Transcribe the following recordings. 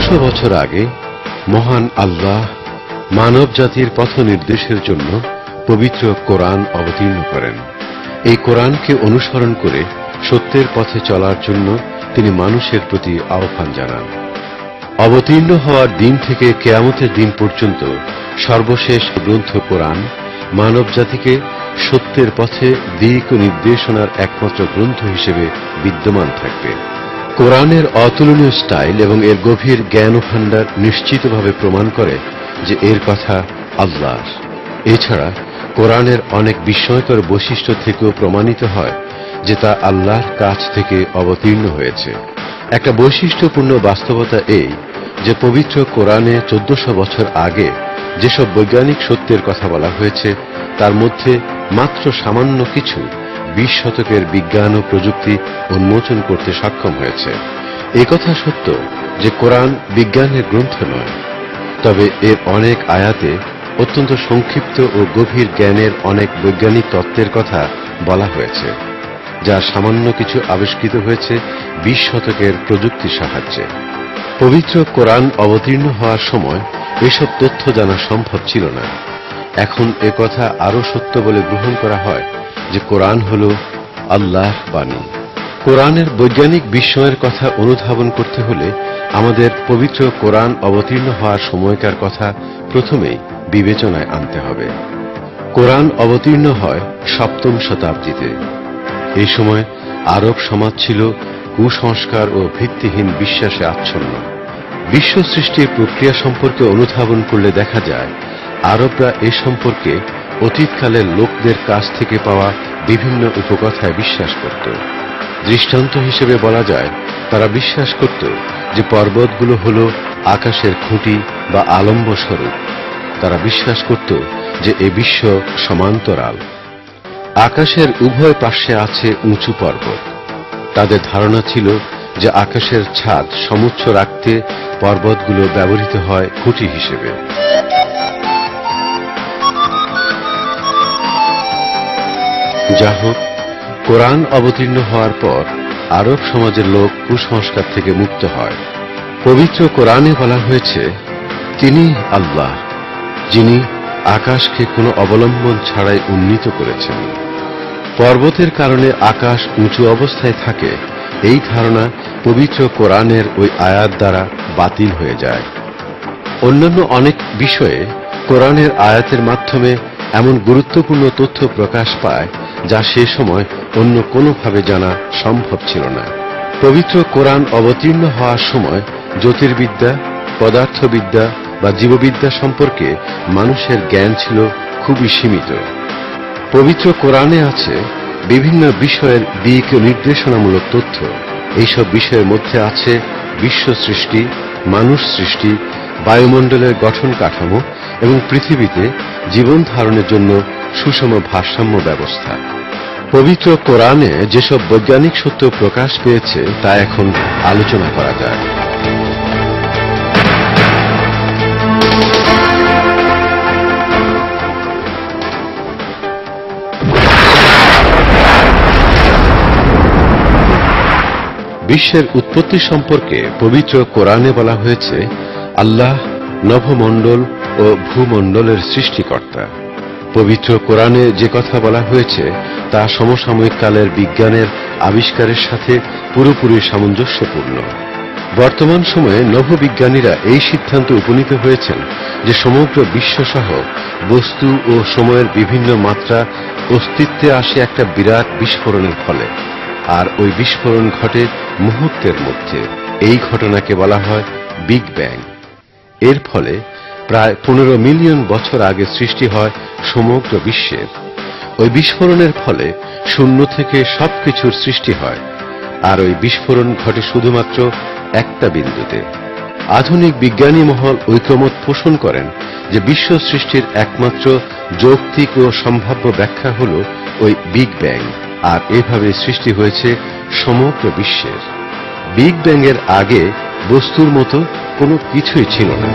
1400 বছর আগে মহান আল্লাহ মানব জাতির পথ নির্দেশের জন্য পবিত্র কোরআন অবতীর্ণ করেন। এই কোরআনকে অনুসরণ করে সত্যের পথে চলার জন্য তিনি মানুষের প্রতি আহ্বান জানান। অবতীর্ণ হওয়ার দিন থেকে কিয়ামতের দিন পর্যন্ত সর্বশেষ গ্রন্থ কোরআন মানব জাতিকে সত্যের পথে দিক ও নির্দেশনার একমাত্র গ্রন্থ হিসেবে বিদ্যমান থাকবে। কোরআনের অতুলনীয় স্টাইল এবং এর গভীর জ্ঞান ও ভাণ্ডার নিশ্চিতভাবে প্রমাণ করে যে এর কথা আল্লাহর। এছাড়া কোরআনের অনেক বিস্ময়কর বৈশিষ্ট্য থেকেও প্রমাণিত হয় যে তা আল্লাহর কাছ থেকে অবতীর্ণ হয়েছে। একটা বৈশিষ্ট্যপূর্ণ বাস্তবতা এই যে পবিত্র কোরআনে 1400 বছর আগে যেসব বৈজ্ঞানিক সত্যের কথা বলা হয়েছে তার মধ্যে মাত্র সামান্য কিছু 20 শতকের বিজ্ঞান ও প্রযুক্তি উন্মোচন করতে সক্ষম হয়েছে। এই কথা সত্য যে কোরআন বিজ্ঞানের গ্রন্থ নয়, তবে এর অনেক আয়াতে অত্যন্ত সংক্ষিপ্ত ও গভীর জ্ঞানের অনেক বৈজ্ঞানিক তত্ত্বের কথা বলা হয়েছে, যা সামান্য কিছু আবিষ্কৃত হয়েছে 20 শতকের প্রযুক্তির সাহায্যে। পবিত্র কোরআন অবতীর্ণ হওয়ার সময় এসব তথ্য জানা সম্ভব ছিল না। এখন এ কথা আরো সত্য বলে গ্রহণ করা হয় যে কোরআন হল আল্লাহর বাণী। কোরআনের বৈজ্ঞানিক বিস্ময়ের কথা অনুধাবন করতে হলে আমাদের পবিত্র কোরআন অবতীর্ণ হওয়ার সময়কার কথা প্রথমেই বিবেচনায় আনতে হবে। কোরআন অবতীর্ণ হয় 7ম শতাব্দীতে। এই সময় আরব সমাজ ছিল কুসংস্কার ও ভিত্তিহীন বিশ্বাসে আচ্ছন্ন। বিশ্ব সৃষ্টির প্রক্রিয়া সম্পর্কে অনুধাবন করলে দেখা যায় আরবরা এ সম্পর্কে অতীতকালের লোকদের কাছ থেকে পাওয়া বিভিন্ন উপকথায় বিশ্বাস করত। দৃষ্টান্ত হিসেবে বলা যায় তারা বিশ্বাস করত যে পর্বতগুলো হল আকাশের খুঁটি বা আলম্ব স্বরূপ। তারা বিশ্বাস করত যে এ বিশ্ব সমান্তরাল, আকাশের উভয় পাশে আছে উঁচু পর্বত। তাদের ধারণা ছিল যে আকাশের ছাদ সমুচ্চ রাখতে পর্বতগুলো ব্যবহৃত হয় খুঁটি হিসেবে। যা হোক, কোরআন অবতীর্ণ হওয়ার পর আরব সমাজের লোক কুসংস্কার থেকে মুক্ত হয়। পবিত্র কোরআনে বলা হয়েছে, তিনি আল্লাহ যিনি আকাশকে কোনো অবলম্বন ছাড়াই উন্নীত করেছেন। পর্বতের কারণে আকাশ উঁচু অবস্থায় থাকে, এই ধারণা পবিত্র কোরআনের ওই আয়াত দ্বারা বাতিল হয়ে যায়। অন্যান্য অনেক বিষয়ে কোরআনের আয়াতের মাধ্যমে এমন গুরুত্বপূর্ণ তথ্য প্রকাশ পায় যা সে সময় অন্য কোনোভাবে জানা সম্ভব ছিল না। পবিত্র কোরআন অবতীর্ণ হওয়ার সময় জ্যোতির্বিদ্যা, পদার্থবিদ্যা বা জীববিদ্যা সম্পর্কে মানুষের জ্ঞান ছিল খুবই সীমিত। পবিত্র কোরআনে আছে বিভিন্ন বিষয়ের দিক ও নির্দেশনামূলক তথ্য। এইসব বিষয়ের মধ্যে আছে বিশ্ব সৃষ্টি, মানুষ সৃষ্টি, বায়ুমণ্ডলের গঠন কাঠামো এবং পৃথিবীতে জীবন ধারণের জন্য সুষম ভারসাম্য ব্যবস্থা। পবিত্র কোরআনে যেসব বৈজ্ঞানিক সত্য প্রকাশ পেয়েছে তা এখন আলোচনা করা যায়। বিশ্বের উৎপত্তি সম্পর্কে পবিত্র কোরআনে বলা হয়েছে, আল্লাহ নভমণ্ডল ও ভূমণ্ডলের সৃষ্টিকর্তা। পবিত্র কোরআনে যে কথা বলা হয়েছে তা সমসাময়িক কালের বিজ্ঞানের আবিষ্কারের সাথে পুরোপুরি সামঞ্জস্যপূর্ণ। বর্তমান সময়ে নভোবিজ্ঞানীরা এই সিদ্ধান্তে উপনীত হয়েছেন যে সমগ্র বিশ্বসহ বস্তু ও সময়ের বিভিন্ন মাত্রা অস্তিত্বে আসে একটা বিরাট বিস্ফোরণের ফলে, আর ওই বিস্ফোরণ ঘটে মুহূর্তের মধ্যে। এই ঘটনাকে বলা হয় বিগ ব্যাং। এর ফলে প্রায় 15 মিলিয়ন বছর আগে সৃষ্টি হয় সমগ্র বিশ্বের। ওই বিস্ফোরণের ফলে শূন্য থেকে সবকিছুর সৃষ্টি হয়, আর ওই বিস্ফোরণ ঘটে শুধুমাত্র একটা বিন্দুতে। আধুনিক বিজ্ঞানী মহল ঐকমত পোষণ করেন যে বিশ্ব সৃষ্টির একমাত্র যৌক্তিক ও সম্ভাব্য ব্যাখ্যা হল ওই বিগ ব্যাং, আর এভাবে সৃষ্টি হয়েছে সমগ্র বিশ্বের। বিগ ব্যাং এর আগে বস্তুর মতো কোনো কিছুই ছিল না।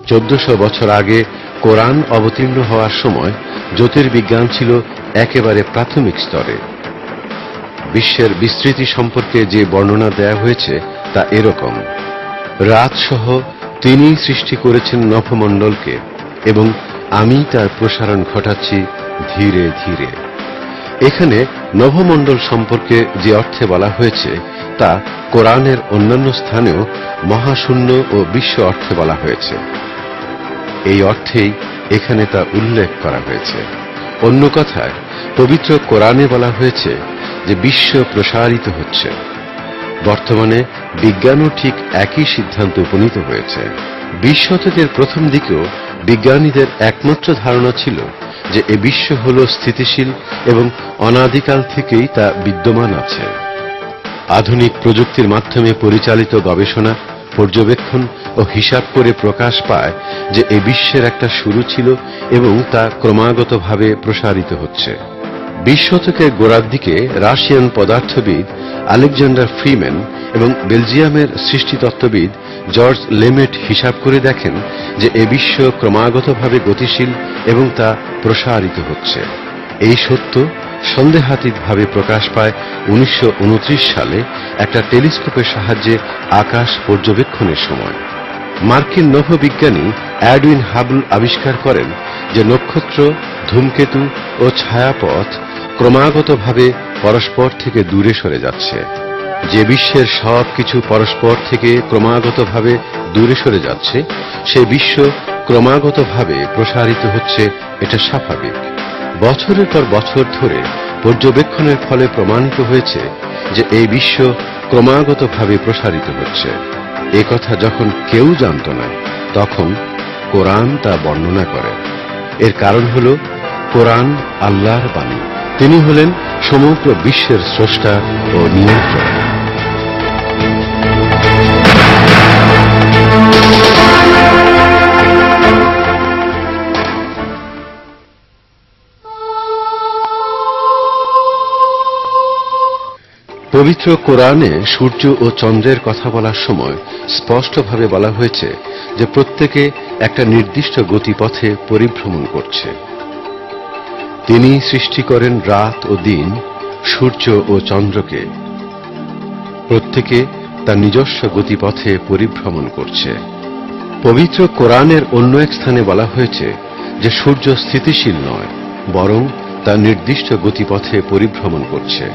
1400 বছর আগে কোরআন অবতীর্ণ হওয়ার সময় জ্যোতির্বিজ্ঞান ছিল একেবারে প্রাথমিক স্তরে। বিশ্বের বিস্তৃতি সম্পর্কে যে বর্ণনা দেয়া হয়েছে তা এরকম: রাত সহ তিনি সৃষ্টি করেছেন নভমণ্ডলকে এবং আমি তার প্রসারণ ঘটাচ্ছি ধীরে ধীরে। এখানে নভমণ্ডল সম্পর্কে যে অর্থে বলা হয়েছে তা কোরআনের অন্যান্য স্থানেও মহাশূন্য ও বিশ্ব অর্থে বলা হয়েছে। এই অর্থেই এখানে তা উল্লেখ করা হয়েছে। অন্য কথায় পবিত্র কোরআনে বলা হয়েছে যে বিশ্ব প্রসারিত হচ্ছে। বর্তমানে বিজ্ঞানও ঠিক একই সিদ্ধান্তে উপনীত হয়েছে। 20 শতকের প্রথম দিকেও বিজ্ঞানীদের একমাত্র ধারণা ছিল যে এ বিশ্ব হল স্থিতিশীল এবং অনাদিকাল থেকেই তা বিদ্যমান আছে। আধুনিক প্রযুক্তির মাধ্যমে পরিচালিত গবেষণা, পর্যবেক্ষণ ও হিসাব করে প্রকাশ পায় যে এ বিশ্বের একটা শুরু ছিল এবং তা ক্রমাগতভাবে প্রসারিত হচ্ছে। 20 শতকের গোড়ার দিকে রাশিয়ান পদার্থবিদ আলেকজান্ডার ফ্রিম্যান এবং বেলজিয়ামের সৃষ্টিতত্ত্ববিদ জর্জ লেমেট হিসাব করে দেখেন যে এ বিশ্ব ক্রমাগতভাবে গতিশীল এবং তা প্রসারিত হচ্ছে। এই সত্য সন্দেহাতীতভাবে প্রকাশ পায় 1929 সালে একটা টেলিস্কোপের সাহায্যে আকাশ পর্যবেক্ষণের সময়। মার্কিন নভোবিজ্ঞানী এডউইন হাবল আবিষ্কার করেন যে নক্ষত্র, ধূমকেতু ও ছায়াপথ ক্রমাগতভাবে পরস্পর থেকে দূরে সরে যাচ্ছে। যে বিশ্বের সব কিছু পরস্পর থেকে ক্রমাগতভাবে দূরে সরে যাচ্ছে, সে বিশ্ব ক্রমাগতভাবে প্রসারিত হচ্ছে, এটা স্বাভাবিক। বছরের পর বছর ধরে পর্যবেক্ষণের ফলে প্রমাণিত হয়েছে যে এই বিশ্ব ক্রমাগতভাবে প্রসারিত হচ্ছে। এ কথা যখন কেউ জানত না, তখন কোরআন তা বর্ণনা করে। এর কারণ হল কোরআন আল্লাহর বাণী। তিনি হলেন সমগ্র বিশ্বের স্রষ্টা ও নিয়ন্ত্রক। পবিত্র কোরআনে সূর্য ও চন্দ্রের কথা বলার সময় স্পষ্টভাবে বলা হয়েছে যে প্রত্যেকে একটা নির্দিষ্ট গতিপথে পরিভ্রমণ করছে। তিনি সৃষ্টি করেন রাত ও দিন, সূর্য ও চন্দ্রকে। প্রত্যেকে তার নিজস্ব গতিপথে পরিভ্রমণ করছে। পবিত্র কোরআনের অন্য এক স্থানে বলা হয়েছে যে সূর্য স্থিতিশীল নয়, বরং তার নির্দিষ্ট গতিপথে পরিভ্রমণ করছে।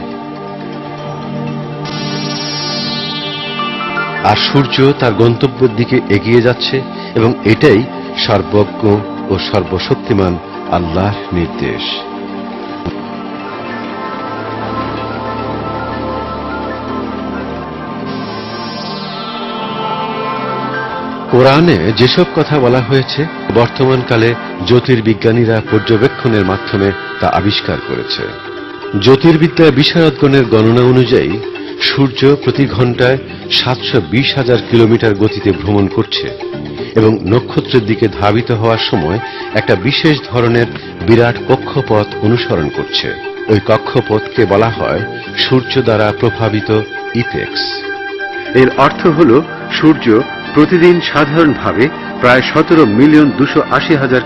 আর সূর্য তার গন্তব্যের দিকে এগিয়ে যাচ্ছে এবং এটাই সর্বজ্ঞ ও সর্বশক্তিমান আল্লাহর নির্দেশ। কোরআনে যেসব কথা বলা হয়েছে, বর্তমানকালে জ্যোতির্বিজ্ঞানীরা পর্যবেক্ষণের মাধ্যমে তা আবিষ্কার করেছে। জ্যোতির্বিদ্যা বিশারদগণের গণনা অনুযায়ী সূর্য প্রতি ঘন্টায় 720,000 কিলোমিটার গতিতে ভ্রমণ করছে এবং নক্ষত্রের দিকে ধাবিত হওয়ার সময় একটা বিশেষ ধরনের বিরাট কক্ষপথ অনুসরণ করছে। ওই কক্ষপথকে বলা হয় সূর্য দ্বারা প্রভাবিত ইপেক্স। এর অর্থ হল সূর্য প্রতিদিন সাধারণভাবে প্রায় 17,280,000